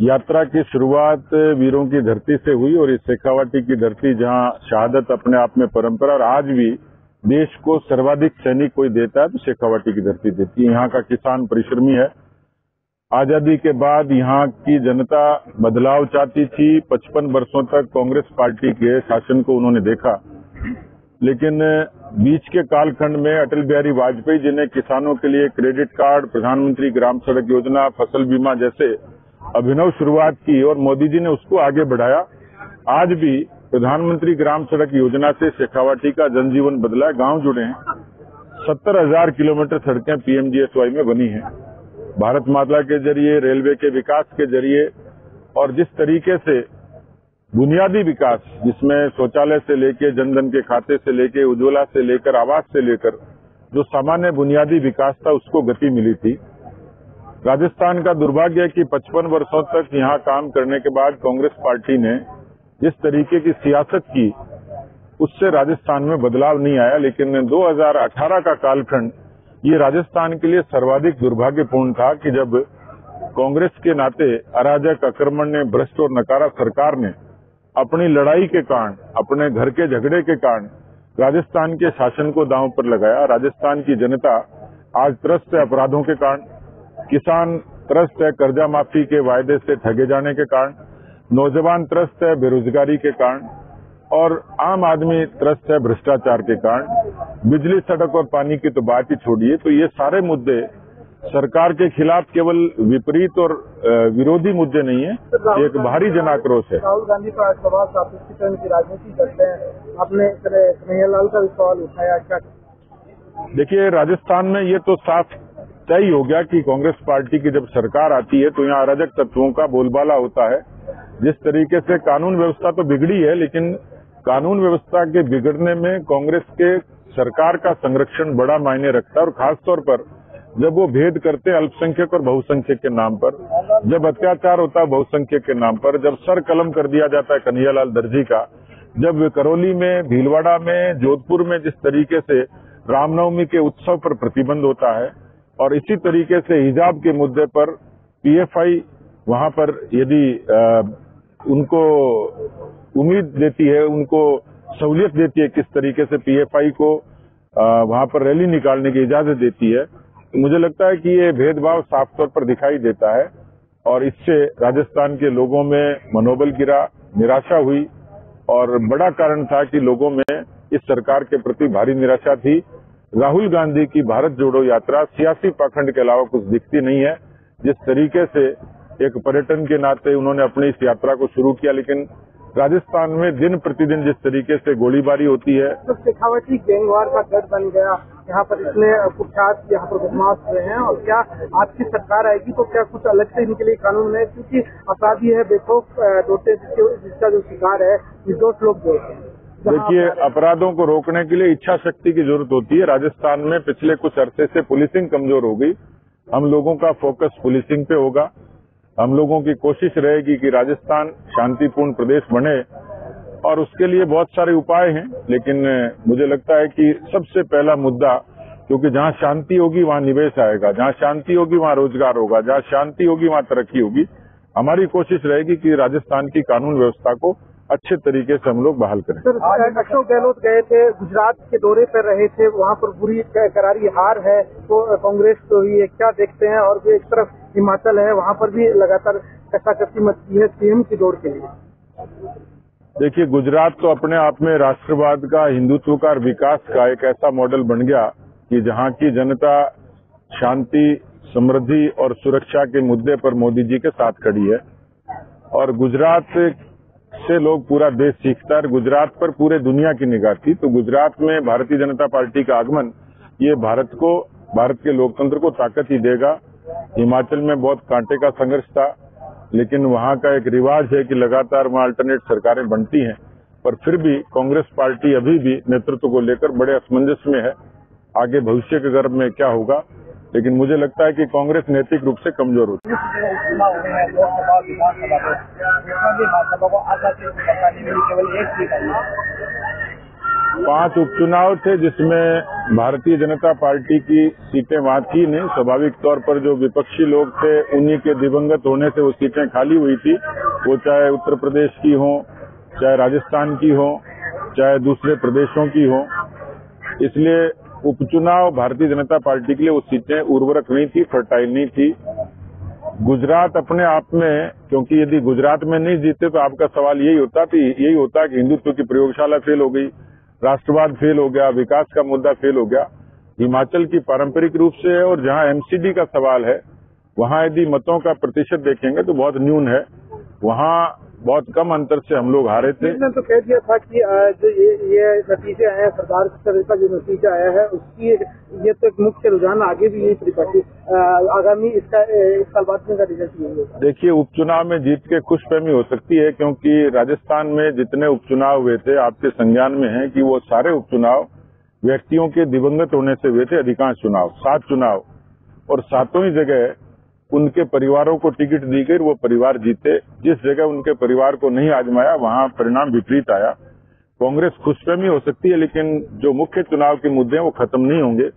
यात्रा की शुरुआत वीरों की धरती से हुई और इस शेखावाटी की धरती जहां शहादत अपने आप में परंपरा और आज भी देश को सर्वाधिक सैनिक कोई देता है तो शेखावाटी की धरती देती है। यहाँ का किसान परिश्रमी है। आजादी के बाद यहाँ की जनता बदलाव चाहती थी। 55 वर्षों तक कांग्रेस पार्टी के शासन को उन्होंने देखा, लेकिन बीच के कालखंड में अटल बिहारी वाजपेयी जी ने किसानों के लिए क्रेडिट कार्ड, प्रधानमंत्री ग्राम सड़क योजना, फसल बीमा जैसे अभिनव शुरुआत की और मोदी जी ने उसको आगे बढ़ाया। आज भी प्रधानमंत्री ग्राम सड़क योजना से शेखावाटी का जनजीवन बदला है, गांव जुड़े हैं। 70,000 किलोमीटर सड़कें पीएमजीएसवाई में बनी हैं। भारत माता के जरिए, रेलवे के विकास के जरिए और जिस तरीके से बुनियादी विकास, जिसमें शौचालय से लेके जनधन के खाते से लेके उज्ज्वला से लेकर आवास से लेकर जो सामान्य बुनियादी विकास था उसको गति मिली थी। राजस्थान का दुर्भाग्य है कि 55 वर्षों तक यहाँ काम करने के बाद कांग्रेस पार्टी ने जिस तरीके की सियासत की उससे राजस्थान में बदलाव नहीं आया। लेकिन 2018 का कालखंड ये राजस्थान के लिए सर्वाधिक दुर्भाग्यपूर्ण था कि जब कांग्रेस के नाते अराजक, आक्रमण, भ्रष्ट और नकारा सरकार ने अपनी लड़ाई के कारण, अपने घर के झगड़े के कारण राजस्थान के शासन को दांव पर लगाया। राजस्थान की जनता आज त्रस्त है अपराधों के कारण, किसान त्रस्त है कर्जा माफी के वायदे से ठगे जाने के कारण, नौजवान त्रस्त है बेरोजगारी के कारण और आम आदमी त्रस्त है भ्रष्टाचार के कारण। बिजली, सड़क और पानी की तो बात ही छोड़िए। तो ये सारे मुद्दे सरकार के खिलाफ केवल विपरीत और विरोधी मुद्दे नहीं है, एक भारी जन आक्रोश है। राहुल गांधी का सवाल की राजनीति करते हैं, आपने कन्हैयालाल का भी सवाल उठाया क्या? देखिए, राजस्थान में ये तो साफ तय हो गया कि कांग्रेस पार्टी की जब सरकार आती है तो यहाँ अराजक तत्वों का बोलबाला होता है। जिस तरीके से कानून व्यवस्था तो बिगड़ी है, लेकिन कानून व्यवस्था के बिगड़ने में कांग्रेस के सरकार का संरक्षण बड़ा मायने रखता है और खासतौर पर जब वो भेद करते हैं अल्पसंख्यक और बहुसंख्यक के नाम पर, जब अत्याचार होता है बहुसंख्यक के नाम पर, जब सर कलम कर दिया जाता है कन्हैयालाल दर्जी का, जब करौली में, भीलवाड़ा में, जोधपुर में जिस तरीके से रामनवमी के उत्सव पर प्रतिबंध होता है और इसी तरीके से हिजाब के मुद्दे पर पीएफआई वहां पर यदि उनको उम्मीद देती है, उनको सहूलियत देती है, किस तरीके से पीएफआई को वहां पर रैली निकालने की इजाजत देती है, तो मुझे लगता है कि ये भेदभाव साफ तौर पर दिखाई देता है और इससे राजस्थान के लोगों में मनोबल गिरा, निराशा हुई और बड़ा कारण था कि लोगों में इस सरकार के प्रति भारी निराशा थी। राहुल गांधी की भारत जोड़ो यात्रा सियासी पाखंड के अलावा कुछ दिखती नहीं है। जिस तरीके से एक पर्यटन के नाते उन्होंने अपनी इस यात्रा को शुरू किया, लेकिन राजस्थान में दिन प्रतिदिन जिस तरीके से गोलीबारी होती है, तो शेखावाटी गैंगवार का गढ़ बन गया। यहाँ पर इतने कुख्यात यहाँ पर बदमाश हुए हैं और क्या आपकी सरकार आएगी तो क्या कुछ अलग से इनके लिए कानून है? क्योंकि अपराधी है बेखौफ टोटे जिसका जो शिकार है निर्दोष लोग जो हैं। देखिए, अपराधों को रोकने के लिए इच्छा शक्ति की जरूरत होती है। राजस्थान में पिछले कुछ अरसे से पुलिसिंग कमजोर हो गई। हम लोगों का फोकस पुलिसिंग पे होगा। हम लोगों की कोशिश रहेगी कि राजस्थान शांतिपूर्ण प्रदेश बने और उसके लिए बहुत सारे उपाय हैं, लेकिन मुझे लगता है कि सबसे पहला मुद्दा, क्योंकि जहां शांति होगी वहां निवेश आएगा, जहां शांति होगी वहां रोजगार होगा, जहां शांति होगी वहां तरक्की होगी। हमारी कोशिश रहेगी कि राजस्थान की कानून व्यवस्था को अच्छे तरीके से हम लोग बहाल करें। सर, अशोक गहलोत गए थे, गुजरात के दौरे पर रहे थे, वहाँ पर बुरी करारी हार है तो कांग्रेस को ये क्या देखते हैं? और एक तरफ हिमाचल है, वहाँ पर भी लगातार कसाकसी मचती है सीएम की दौड़ के लिए। देखिए, गुजरात तो अपने आप में राष्ट्रवाद का, हिंदुत्व का और विकास का एक ऐसा मॉडल बन गया कि जहाँ की जनता शांति, समृद्धि और सुरक्षा के मुद्दे पर मोदी जी के साथ खड़ी है और गुजरात से लोग पूरा देश सीखता है। गुजरात पर पूरे दुनिया की निगाह थी, तो गुजरात में भारतीय जनता पार्टी का आगमन ये भारत के लोकतंत्र को ताकत ही देगा। हिमाचल में बहुत कांटे का संघर्ष था, लेकिन वहां का एक रिवाज है कि लगातार वहां अल्टरनेट सरकारें बनती हैं, पर फिर भी कांग्रेस पार्टी अभी भी नेतृत्व को लेकर बड़े असमंजस में है। आगे भविष्य के गर्भ में क्या होगा, लेकिन मुझे लगता है कि कांग्रेस नैतिक रूप से कमजोर होती है। 5 उपचुनाव थे जिसमें भारतीय जनता पार्टी की सीटें वहां थी नहीं। स्वाभाविक तौर पर जो विपक्षी लोग थे उन्हीं के दिवंगत होने से वो सीटें खाली हुई थी, वो चाहे उत्तर प्रदेश की हो, चाहे राजस्थान की हो, चाहे दूसरे प्रदेशों की हो। इसलिए उपचुनाव भारतीय जनता पार्टी के लिए वो सीटें उर्वरक नहीं थी, फर्टाइल नहीं थी। गुजरात अपने आप में, क्योंकि यदि गुजरात में नहीं जीते तो आपका सवाल यही होता कि हिंदुत्व की प्रयोगशाला फेल हो गई, राष्ट्रवाद फेल हो गया, विकास का मुद्दा फेल हो गया। हिमाचल की पारंपरिक रूप से है और जहां एमसीडी का सवाल है वहां यदि मतों का प्रतिशत देखेंगे तो बहुत न्यून है, वहां बहुत कम अंतर से हम लोग हारे थे। इसने तो कह दिया था कि जो ये नतीजे आए हैं, सरदार स्तर का जो नतीजा आया है उसकी ये तो एक मुख्य रुझान आगे भी यही परिपाटी आगामी इस साल बाद में का रिजल्ट यही होगा। देखिए, उपचुनाव में जीत के खुशफहमी हो सकती है, क्योंकि राजस्थान में जितने उपचुनाव हुए थे आपके संज्ञान में है कि वो सारे उपचुनाव व्यक्तियों के दिवंगत होने से हुए थे। अधिकांश चुनाव 7 चुनाव और 7 ही जगह उनके परिवारों को टिकट दी गई, वो परिवार जीते। जिस जगह उनके परिवार को नहीं आजमाया वहां परिणाम विपरीत आया। कांग्रेस खुशफहमी हो सकती है, लेकिन जो मुख्य चुनाव के मुद्दे हैं वो खत्म नहीं होंगे।